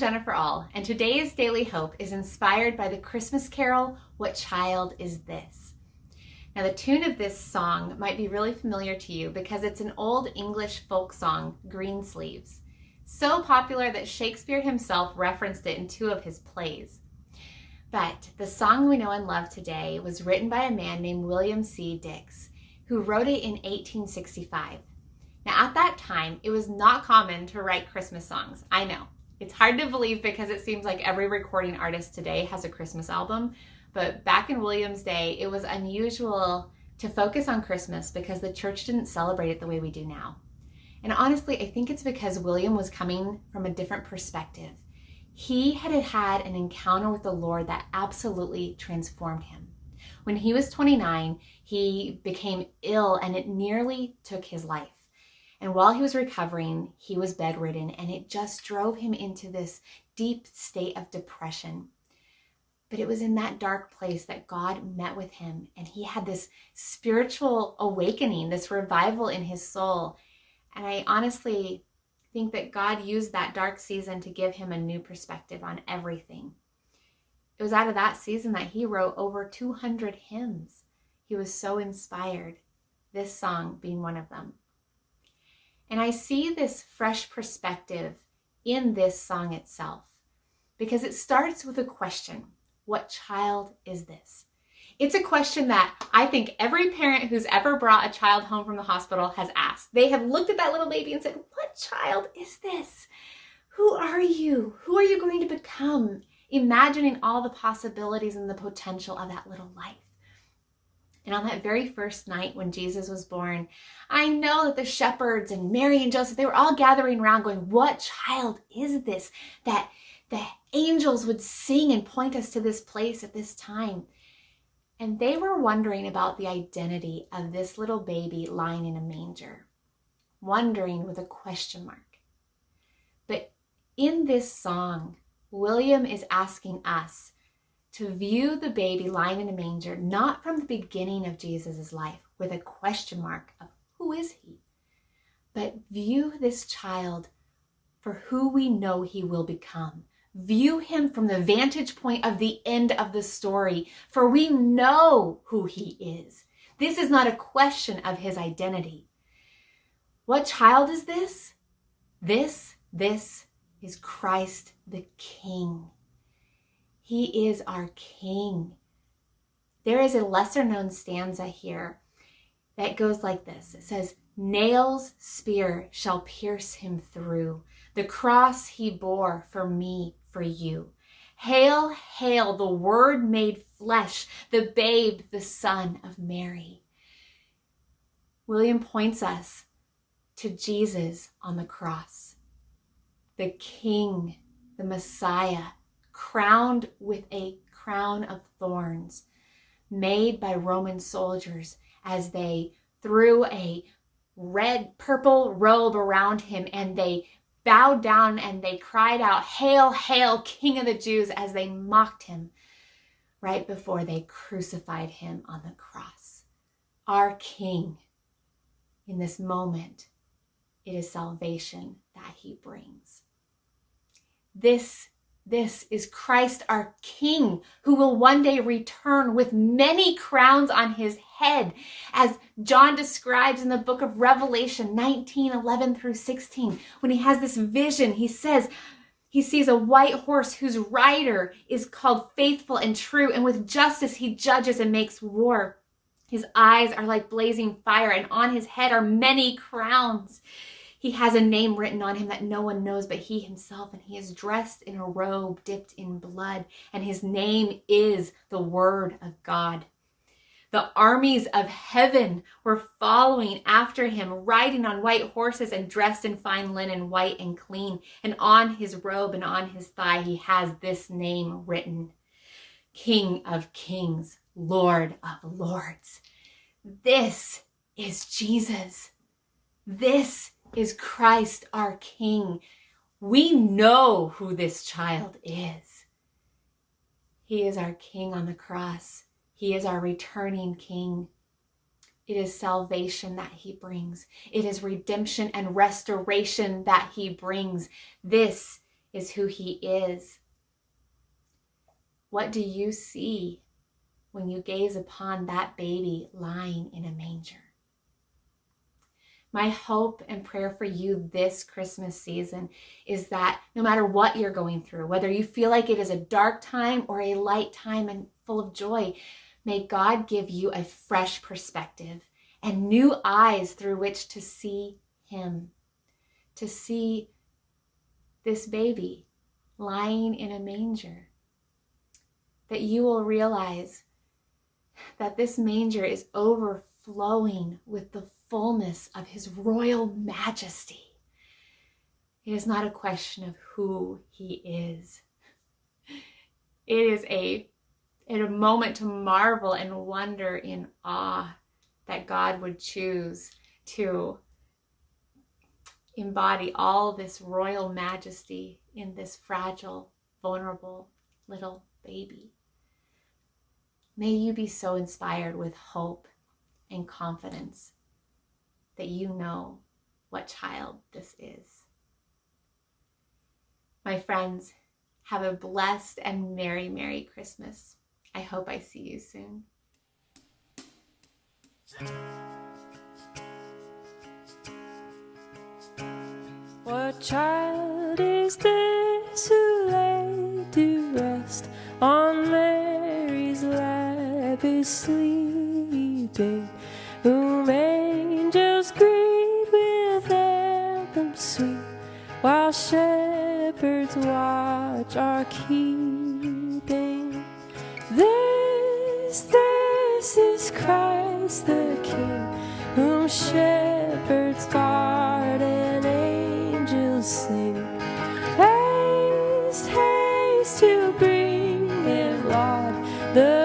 Jennifer All, and today's Daily Hope is inspired by the Christmas carol, What Child Is This? Now, the tune of this song might be really familiar to you because it's an old English folk song, Greensleeves. So popular that Shakespeare himself referenced it in 2 of his plays. But the song we know and love today was written by a man named William C. Dix, who wrote it in 1865. Now, at that time, it was not common to write Christmas songs. I know. It's hard to believe because it seems like every recording artist today has a Christmas album. But back in William's day, it was unusual to focus on Christmas because the church didn't celebrate it the way we do now. And honestly, I think it's because William was coming from a different perspective. He had had an encounter with the Lord that absolutely transformed him. When he was 29, he became ill and it nearly took his life. And while he was recovering, he was bedridden, and it just drove him into this deep state of depression. But it was in that dark place that God met with him, and he had this spiritual awakening, this revival in his soul. And I honestly think that God used that dark season to give him a new perspective on everything. It was out of that season that he wrote over 200 hymns. He was so inspired, this song being one of them. And I see this fresh perspective in this song itself because it starts with a question. What child is this? It's a question that I think every parent who's ever brought a child home from the hospital has asked. They have looked at that little baby and said, what child is this? Who are you? Who are you going to become? Imagining all the possibilities and the potential of that little life. And on that very first night when Jesus was born, I know that the shepherds and Mary and Joseph, they were all gathering around going, what child is this? That the angels would sing and point us to this place at this time. And they were wondering about the identity of this little baby lying in a manger, wondering with a question mark. But in this song, William is asking us to view the baby lying in a manger, not from the beginning of Jesus' life with a question mark of who is he, but view this child for who we know he will become. View him from the vantage point of the end of the story, for we know who he is. This is not a question of his identity. What child is this? This is Christ the King. He is our King. There is a lesser known stanza here that goes like this. It says, nails, spear shall pierce him through. The cross he bore for me, for you. Hail, hail, the Word made flesh, the babe, the Son of Mary. William points us to Jesus on the cross, the King, the Messiah, crowned with a crown of thorns made by Roman soldiers as they threw a purple robe around him and they bowed down and they cried out, hail, hail, King of the Jews, as they mocked him right before they crucified him on the cross. Our King, in this moment, it is salvation that he brings. This is Christ our King, who will one day return with many crowns on his head. As John describes in the book of Revelation 19:11 through 16, when he has this vision, he says he sees a white horse whose rider is called Faithful and True, and with justice he judges and makes war. His eyes are like blazing fire, and on his head are many crowns. He has a name written on him that no one knows but he himself, and he is dressed in a robe dipped in blood, and his name is the Word of God. The armies of heaven were following after him, riding on white horses and dressed in fine linen, white and clean, and on his robe and on his thigh he has this name written, King of Kings, Lord of Lords. This is Jesus. This is Christ our King. We know who this child is. He is our King on the cross. He is our returning King. It is salvation that he brings. It is redemption and restoration that he brings. This is who he is. What do you see when you gaze upon that baby lying in a manger? My hope and prayer for you this Christmas season is that no matter what you're going through, whether you feel like it is a dark time or a light time and full of joy, may God give you a fresh perspective and new eyes through which to see him, to see this baby lying in a manger. That you will realize that this manger is overflowing with the fullness of his royal majesty. It is not a question of who he is. It is a moment to marvel and wonder in awe that God would choose to embody all this royal majesty in this fragile, vulnerable little baby. May you be so inspired with hope and confidence that you know what child this is. My friends, have a blessed and merry, merry Christmas. I hope I see you soon. What child is this who lay to rest on Mary's lap is sleeping, whom angels greet with anthems sweet, while shepherds watch are keeping? This is Christ the King, whom shepherds guard and angels sing. Haste, haste to bring him, Lord, the